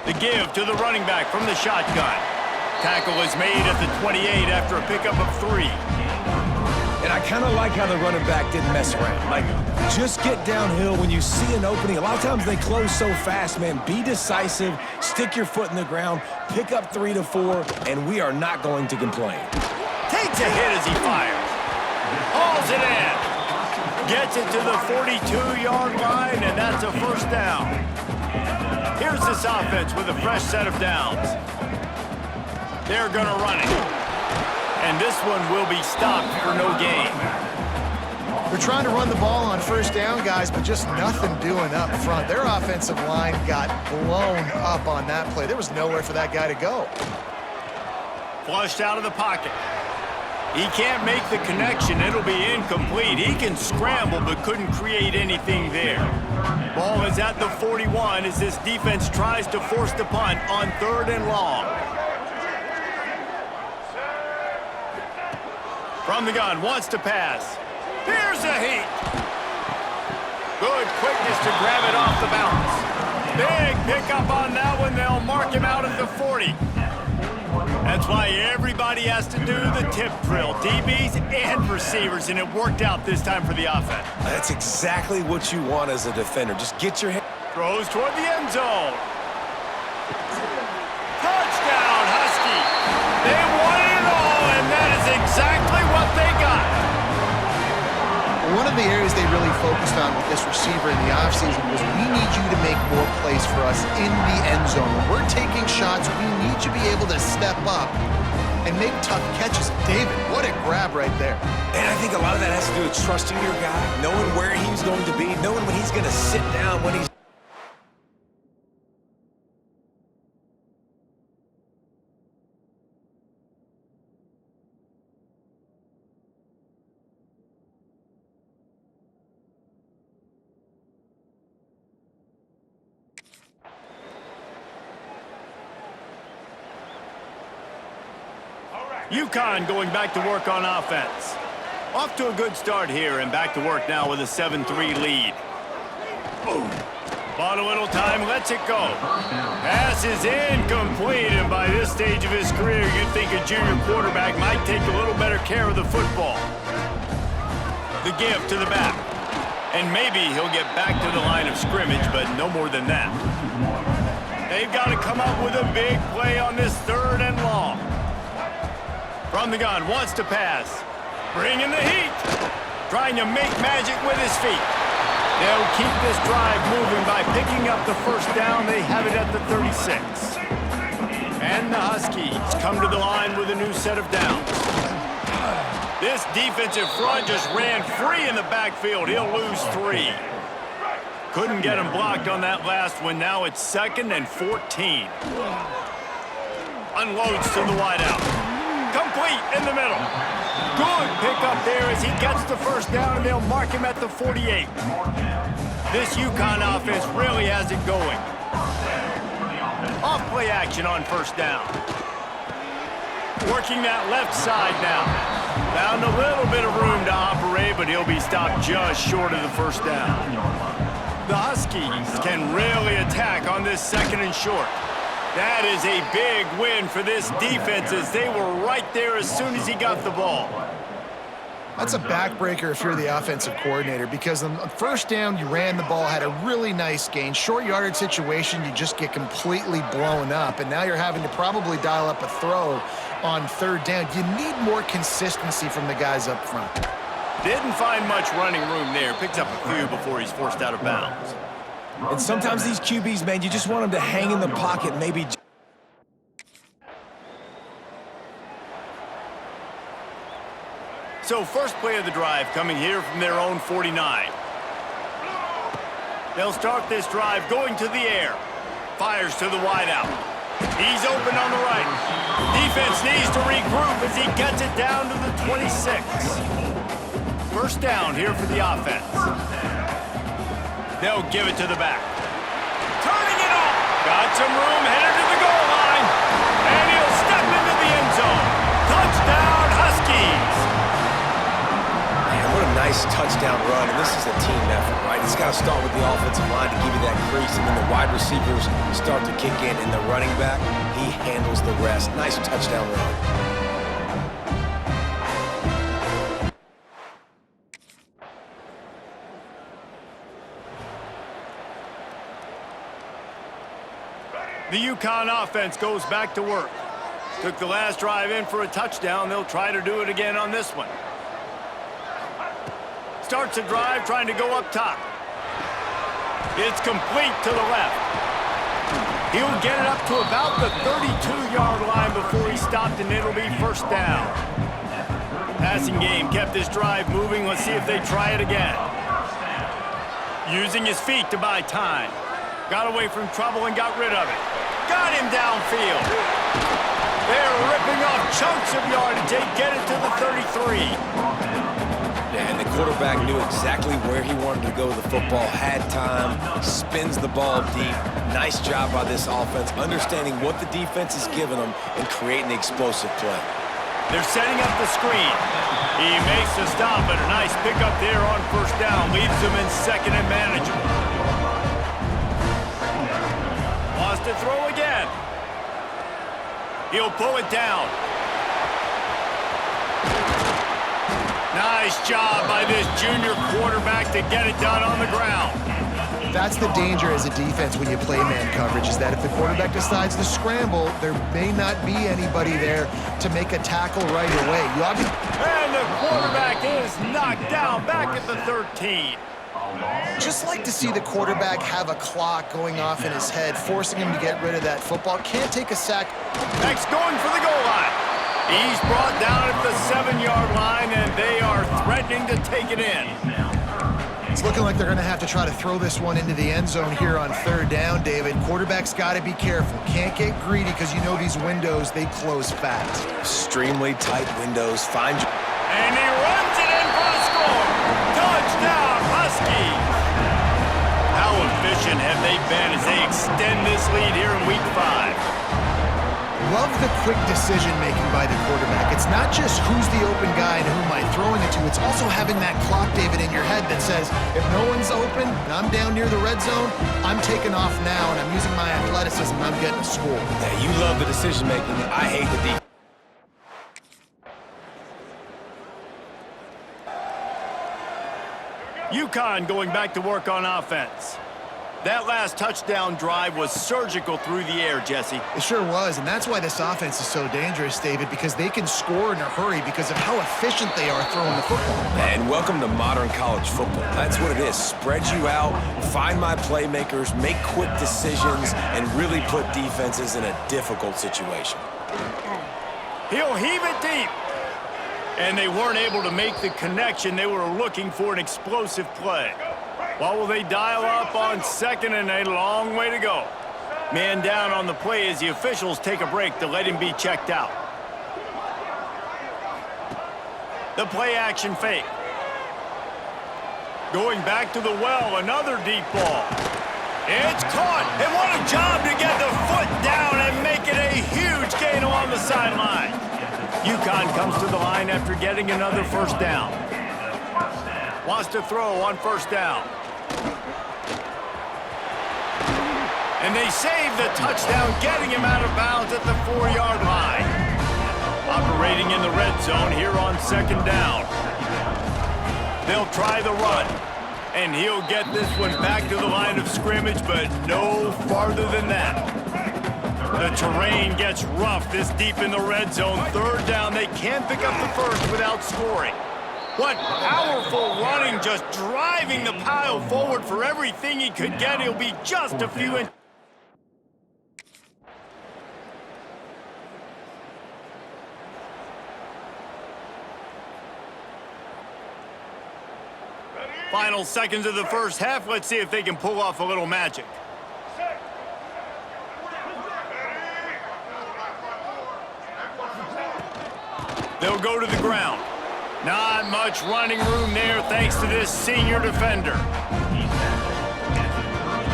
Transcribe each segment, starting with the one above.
The give to the running back from the shotgun. Tackle is made at the 28 after a pickup of 3. And I kind of like how the running back didn't mess around. Like, just get downhill when you see an opening. A lot of times they close so fast, man. Be decisive, stick your foot in the ground, pick up 3 to 4, and we are not going to complain. Takes a hit as he fires. Hauls it in. Gets it to the 42-yard line, and that's a first down. Here's this offense with a fresh set of downs. They're going to run it. And this one will be stopped for no gain. They're trying to run the ball on first down, guys, but just nothing doing up front. Their offensive line got blown up on that play. There was nowhere for that guy to go. Flushed out of the pocket. He can't make the connection. It'll be incomplete. He can scramble, but couldn't create anything there. Ball is at the 41 as this defense tries to force the punt on 3rd and long. From the gun, wants to pass. Here's a heat. Good quickness to grab it off the bounce. Big pickup on that one. They'll mark him out at the 40. That's why everybody has to do the tip drill, DBs and receivers, and it worked out this time for the offense. That's exactly what you want as a defender. Just get your head. Throws toward the end zone. Touchdown, Husky. They won it all, and that is exactly what they got. One of the areas they really focused on with this receiver in the offseason was we need you to make more plays for us in the end zone. When we're taking shots, we need you to be able to step up and make tough catches. David, what a grab right there. And I think a lot of that has to do with trusting your guy, knowing where he's going to be, knowing when he's going to sit down, when he's... UConn going back to work on offense. Off to a good start here and back to work now with a 7-3 lead. Bought a little time, lets it go. Pass is incomplete, and by this stage of his career, you'd think a junior quarterback might take a little better care of the football. The give to the back. And maybe he'll get back to the line of scrimmage, but no more than that. They've got to come up with a big play on this 3rd and long. From the gun, wants to pass. Bringing the heat. Trying to make magic with his feet. They'll keep this drive moving by picking up the first down. They have it at the 36. And the Huskies come to the line with a new set of downs. This defensive front just ran free in the backfield. He'll lose 3. Couldn't get him blocked on that last one. Now it's 2nd and 14. Unloads to the wideout. Complete in the middle. Good pickup there as he gets the first down, and they'll mark him at the 48. This UConn offense really has it going. Off play action on first down. Working that left side now. Found a little bit of room to operate, but he'll be stopped just short of the first down. The Huskies can really attack on this 2nd and short. That is a big win for this defense as they were right there as soon as he got the ball. That's a backbreaker if you're the offensive coordinator, because on first down, you ran the ball, had a really nice gain. Short yardage situation, you just get completely blown up, and now you're having to probably dial up a throw on 3rd down. You need more consistency from the guys up front. Didn't find much running room there. Picks up a few before he's forced out of bounds. And sometimes these QBs, man, you just want them to hang in the pocket, maybe. So first play of the drive coming here from their own 49. They'll start this drive going to the air. Fires to the wideout. He's open on the right. Defense needs to regroup as he gets it down to the 26. First down here for the offense. They'll give it to the back. Turning it off. Got some room, headed to the goal line. And he'll step into the end zone. Touchdown, Huskies. Man, what a nice Nice touchdown run, and this is a team effort, right? It's got to start with the offensive line to give you that crease, and then the wide receivers start to kick in, and the running back, he handles the rest. Nice touchdown run. The UConn offense goes back to work. Took the last drive in for a touchdown. They'll try to do it again on this one. Starts a drive trying to go up top. It's complete to the left. He'll get it up to about the 32-yard line before he stopped, and it'll be first down. Passing game kept this drive moving. Let's see if they try it again. Using his feet to buy time. Got away from trouble and got rid of it. Got him downfield. They're ripping off chunks of yardage. They get it to the 33. Yeah, and the quarterback knew exactly where he wanted to go with the football, had time, spins the ball deep. Nice job by this offense, understanding what the defense is giving them and creating the explosive play. They're setting up the screen. He makes the stop, but a nice pickup there on first down. Leaves them in second and manageable. Wants to throw again. He'll pull it down. Nice job by this junior quarterback to get it done on the ground. That's the danger as a defense when you play man coverage, is that if the quarterback decides to scramble, there may not be anybody there to make a tackle right away. And the quarterback is knocked down back at the 13. Just like to see the quarterback have a clock going off in his head, forcing him to get rid of that football. Can't take a sack. Next going for the goal line. He's brought down at the 7-yard line, and they are threatening to take it in. It's looking like they're going to have to try to throw this one into the end zone here on third down, David. Quarterback's got to be careful. Can't get greedy because you know these windows, they close fast. Extremely tight windows. And he runs it in for the score. Touchdown, Huskies. How efficient have they been as they extend this lead here in Week 5? Love the quick decision-making by the quarterback. It's not just who's the open guy and who am I throwing it to. It's also having that clock, David, in your head that says, if no one's open and I'm down near the red zone, I'm taking off now and I'm using my athleticism and I'm getting a score. Yeah, you love the decision-making. I hate the defense. UConn going back to work on offense. That last touchdown drive was surgical through the air, Jesse. It sure was, and that's why this offense is so dangerous, David, because they can score in a hurry because of how efficient they are throwing the football. And welcome to modern college football. That's what it is. Spread you out, find my playmakers, make quick decisions, and really put defenses in a difficult situation. He'll heave it deep. And they weren't able to make the connection. They were looking for an explosive play. What will they dial up on second and a long way to go? Man down on the play as the officials take a break to let him be checked out. The play action fake. Going back to the well, another deep ball. It's caught, and what a job to get the foot down and make it a huge gain along the sideline. UConn comes to the line after getting another first down. Wants to throw on first down. And they save the touchdown, getting him out of bounds at the 4-yard line. Operating in the red zone here on second down. They'll try the run. And he'll get this one back to the line of scrimmage, but no farther than that. The terrain gets rough this deep in the red zone. Third down, they can't pick up the first without scoring. What powerful running, just driving the pile forward for everything he could get. He'll be just a few inches. Final seconds of the first half. Let's see if they can pull off a little magic. They'll go to the ground. Not much running room there thanks to this senior defender.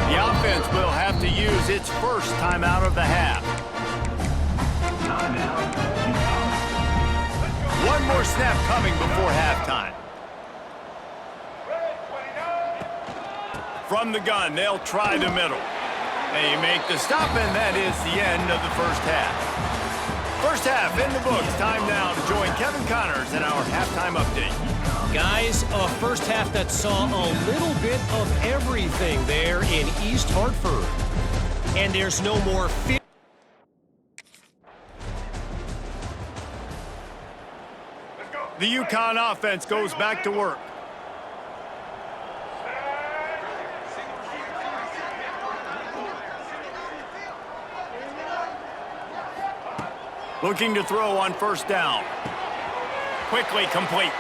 The offense will have to use its first timeout of the half. One more snap coming before halftime. From the gun, they'll try the middle. They make the stop, and that is the end of the first half. First half in the books. Time now to join Kevin Connors in our halftime update. Guys, a first half that saw a little bit of everything there in East Hartford. And there's no more fear. The UConn offense goes back to work. Looking to throw on first down. Quickly complete.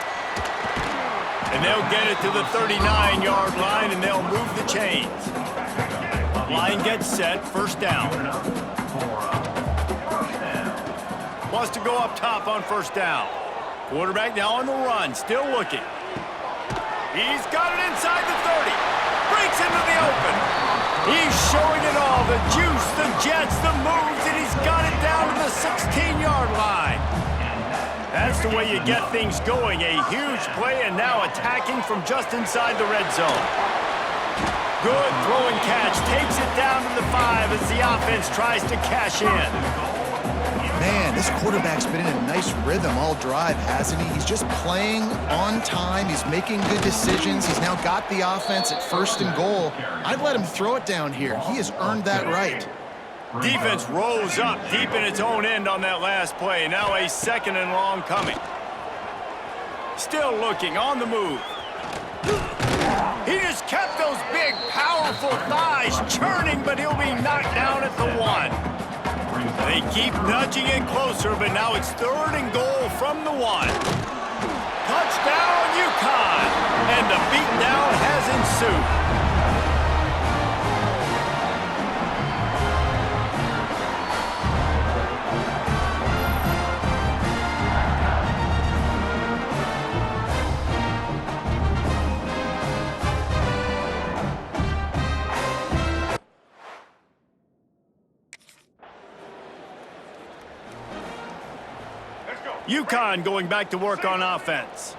And they'll get it to the 39-yard line, and they'll move the chains. Line gets set, first down. Wants to go up top on first down. Quarterback now on the run, still looking. He's got it inside the 30. Breaks into the open. He's showing it all, the juice, the jets, the moves, and he's got it down to the 16-yard line. That's the way you get things going. A huge play, and now attacking from just inside the red zone. Good throwing catch, takes it down to the 5 as the offense tries to cash in. Man, this quarterback's been in a nice rhythm all drive, hasn't he? He's just playing on time. He's making good decisions. He's now got the offense at first and goal. I'd let him throw it down here. He has earned that right. Defense rolls up deep in its own end on that last play. Now a second and long coming. Still looking, on the move. He just kept those big, powerful thighs churning, but he'll be knocked down at the 1. They keep nudging it closer, but now it's third and goal from the 1. Touchdown, UConn! And the beatdown has ensued. UConn going back to work on offense.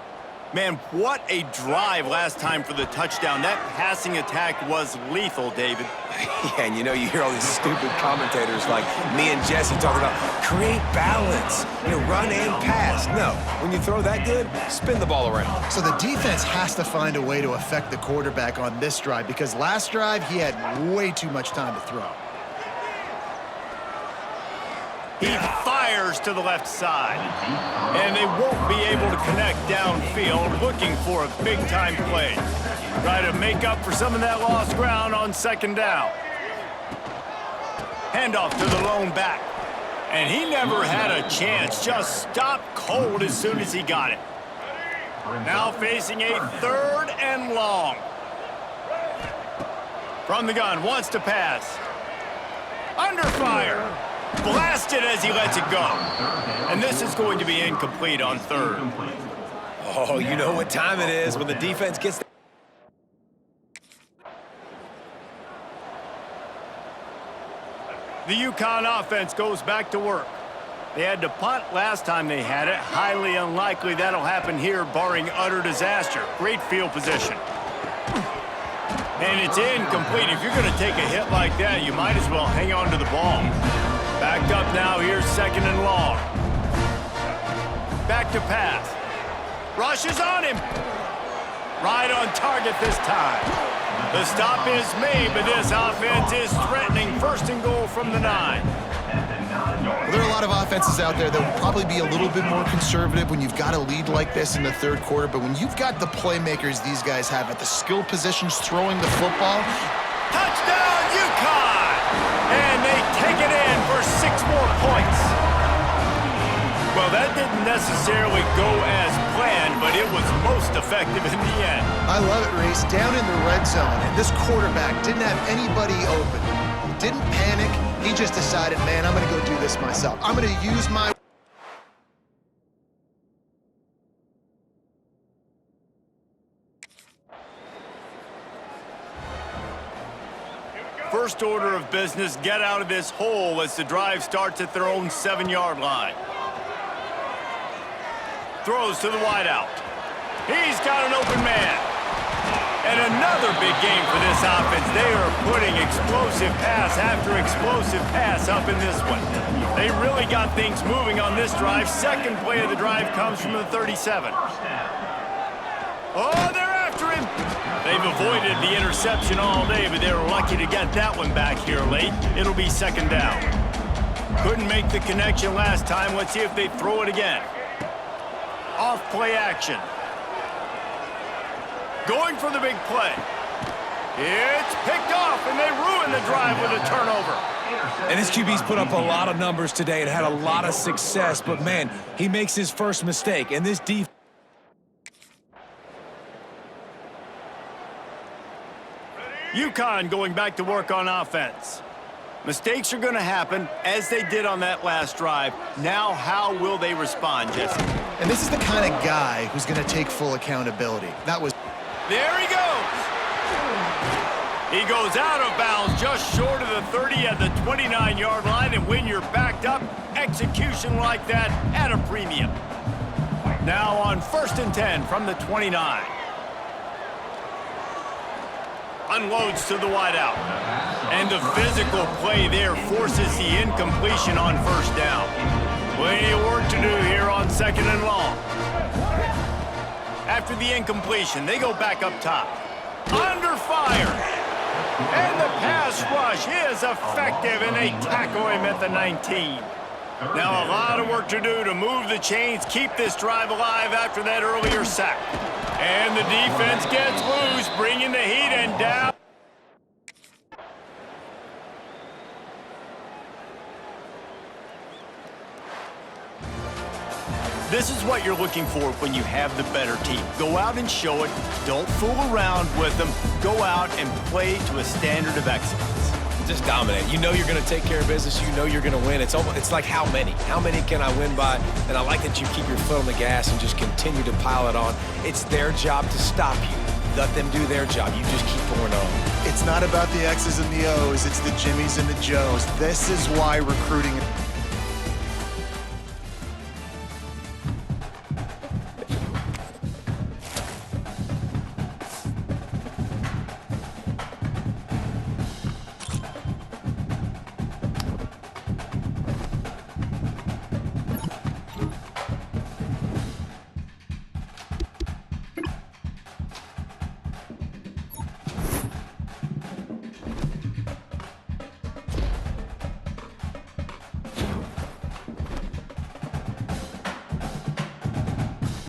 Man, what a drive last time for the touchdown. That passing attack was lethal, David. Yeah, and you know, you hear all these stupid commentators like me and Jesse talking about create balance, run and pass. No, when you throw that good, spin the ball around. So the defense has to find a way to affect the quarterback on this drive because last drive he had way too much time to throw. He fires to the left side, and they won't be able to connect downfield, looking for a big-time play. Try to make up for some of that lost ground on second down. Handoff to the lone back, and he never had a chance. Just stopped cold as soon as he got it. Now facing a third and long. From the gun, wants to pass. Under fire. Blasted as he lets it go. And this is going to be incomplete on third. Oh, you know what time it is when the defense gets... The UConn offense goes back to work. They had to punt last time they had it. Highly unlikely that'll happen here, barring utter disaster. Great field position. And it's incomplete. If you're going to take a hit like that, you might as well hang on to the ball. Backed up now, here's second and long. Back to pass. Rushes on him. Right on target this time. The stop is made, but this offense is threatening first and goal from the 9. Well, there are a lot of offenses out there that will probably be a little bit more conservative when you've got a lead like this in the third quarter, but when you've got the playmakers these guys have at the skill positions throwing the football. Touchdown, UConn! And they take it in for 6 more points. Well, that didn't necessarily go as planned, but it was most effective in the end. I love it, Reese. Down in the red zone, and this quarterback didn't have anybody open. He didn't panic. He just decided, man, I'm going to go do this myself. I'm going to use my... First order of business, get out of this hole as the drive starts at their own 7-yard line. Throws to the wideout. He's got an open man. And another big game for this offense. They are putting explosive pass after explosive pass up in this one. They really got things moving on this drive. Second play of the drive comes from the 37. Oh, they're after him. They've avoided the interception all day, but they were lucky to get that one back here late. It'll be second down. Couldn't make the connection last time. Let's see if they throw it again. Off play action. Going for the big play. It's picked off, and they ruin the drive with a turnover. And this QB's put up a lot of numbers today and had a lot of success, but man, he makes his first mistake, and this defense. UConn going back to work on offense. Mistakes are going to happen, as they did on that last drive. Now, how will they respond, Jesse? And this is the kind of guy who's going to take full accountability. That was... There he goes. He goes out of bounds just short of the 30 at the 29-yard line, and when you're backed up, execution like that at a premium. Now on 1st and 10 from the 29. Unloads to the wideout. And the physical play there forces the incompletion on first down. Plenty of work to do here on 2nd and long. After the incompletion, they go back up top. Under fire. And the pass rush is effective, and they tackle him at the 19. Now a lot of work to do to move the chains, keep this drive alive after that earlier sack. And the defense gets loose, bringing the heat and down. This is what you're looking for when you have the better team. Go out and show it. Don't fool around with them. Go out and play to a standard of excellence. Just dominate. You know you're going to take care of business. You know you're going to win. It's like how many? How many can I win by? And I like that you keep your foot on the gas and just continue to pile it on. It's their job to stop you. Let them do their job. You just keep going on. It's not about the X's and the O's. It's the Jimmies and the Joes. This is why recruiting...